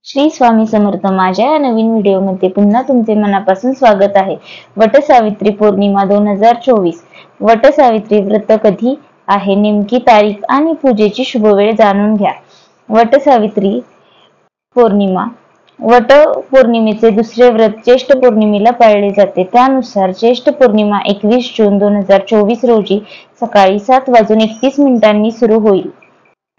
श्री स्वामी समर्थ। माझ्या या नवीन व्हिडिओमध्ये पुन्हा तुमचे मनापासून स्वागत आहे। वटसावित्री पौर्णिमा 2024। वटसावित्री व्रत कधी आहे, नेमकी तारीख आणि पूजेची शुभवेळ जाणून घ्या। वटसावित्री पौर्णिमा। वट पौर्णिमेचे दुसरे व्रत ज्येष्ठ पौर्णिमेला पाळले जाते। त्यानुसार ज्येष्ठ पौर्णिमा 21 जून 2024 रोजी सकाळी 7:31 सुरू होईल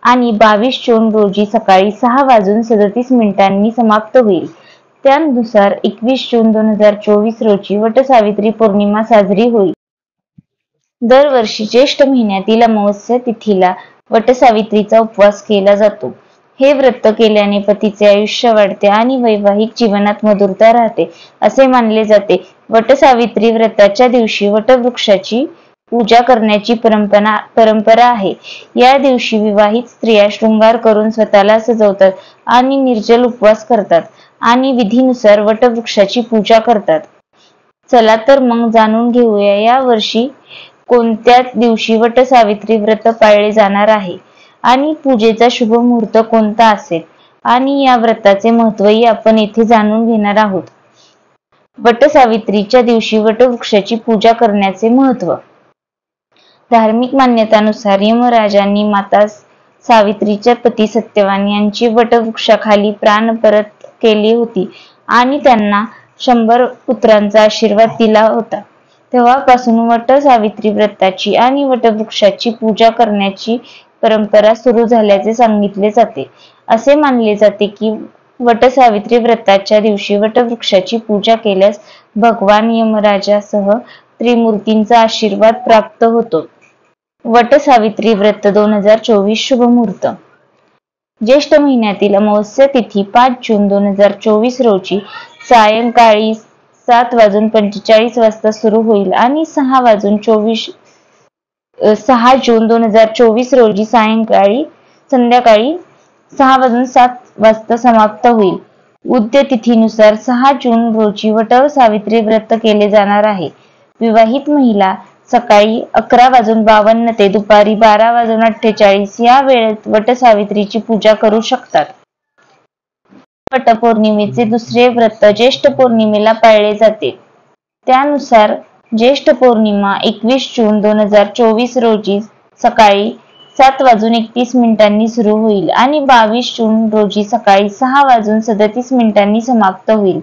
आणि 22 जून रोजी सकाळी 6:37 समाप्त होईल। त्यानुसार 21 जून 2024 रोजी वटसावित्री पौर्णिमा साजरी होईल। दरवर्षी ज्येष्ठ महिन्यातील अमावस्या तिथीला वटसावित्रीचा उपवास केला जातो। हे व्रत केल्याने पतीचे आयुष्य वाढते आणि वैवाहिक जीवनात मधुरता राहते असे मानले जाते। वटसावित्री व्रताच्या दिवशी वटवृक्षाची पूजा करण्याची परंपरा आहे। या दिवशी विवाहित स्त्रिया शृंगार करून स्वतःला सजवतात आणि निर्जल उपवास करतात आणि विधीनुसार वटवृक्षाची पूजा करतात। चला तर मग जाणून घेऊया या वर्षी कोणत्या दिवशी वटसावित्री व्रत पाळले जाणार आहे आणि पूजेचा शुभ मुहूर्त कोणता असेल आणि या व्रताचे महत्त्वही आपण येथे जाणून घेणार आहोत। वटसावित्रीच्या दिवशी वटवृक्षाची पूजा करण्याचे महत्त्व। धार्मिक मान्यतानुसार यमराजांनी माता सावित्रीच्या पती सत्यवान यांची वटवृक्षाखाली प्राण परत केली होती आणि त्यांना 100 पुत्रांचा आशीर्वाद दिला होता। तेव्हापासून वटसावित्री व्रताची आणि वटवृक्षाची पूजा करण्याची परंपरा सुरू झाल्याचे सांगितले जाते। असे मानले जाते की वटसावित्री व्रताच्या दिवशी वटवृक्षाची पूजा केल्यास भगवान यमराजासह त्रिमूर्तींचा आशीर्वाद प्राप्त होतो। वटसावित्री व्रत 2024 शुभ मुहूर्त। ज्येष्ठ महिन्यातील अमावस्या तिथी 5 जून 2024 रोजी सायंकाळी 7:45 सुरू होईल आणि 6 जून 2024 रोजी संध्याकाळी 6:07 समाप्त होईल। उद्य तिथीनुसार 6 जून रोजी वटसावित्री व्रत केले जाणार आहे। विवाहित महिला सकाळी 11:52 ते दुपारी 12:48 या वेळेत वटसावित्रीची पूजा करू शकतात। वटपौर्णिमेचे दुसरे व्रत ज्येष्ठ पौर्णिमेला पाळले जाते। त्यानुसार ज्येष्ठ पौर्णिमा 21 जून 2024 रोजी सकाळी 7:31 सुरू होईल आणि 22 जून रोजी सकाळी 6:37 समाप्त होईल।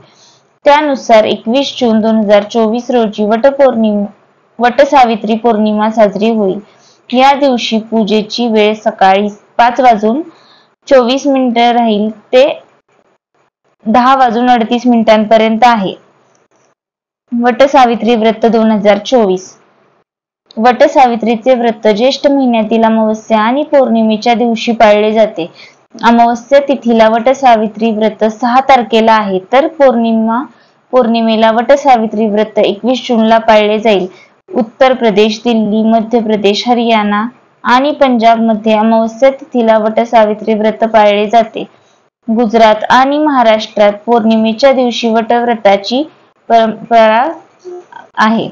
त्यानुसार 21 जून 2024 रोजी वटसावित्री पौर्णिमा साजरी होईल। या दिवशी पूजेची वेळ सकाळी 5:24 राहील ते 10:38 पर्यंत आहे। वटसावित्री व्रत 2024। वटसावित्रीचे व्रत ज्येष्ठ महिन्यातील अमावस्या आणि पौर्णिमेच्या दिवशी पाळले जाते। अमावस्या तिथीला वटसावित्री व्रत 6 तारखेला आहे, तर पौर्णिमेला वटसावित्री व्रत 21 जूनला पाळले जाईल। उत्तर प्रदेश, दिल्ली, मध्य प्रदेश, हरियाणा आणि पंजाबमध्ये अमावस्या तिथीला वटसावित्री व्रत पाळले जाते। गुजरात आणि महाराष्ट्रात पौर्णिमेच्या दिवशी वटव्रताची परंपरा आहे।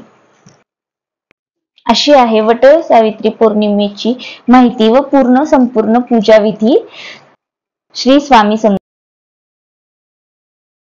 अशी आहे वटसावित्री पौर्णिमेची माहिती व संपूर्ण पूजा विधी। श्री स्वामी समर्थ।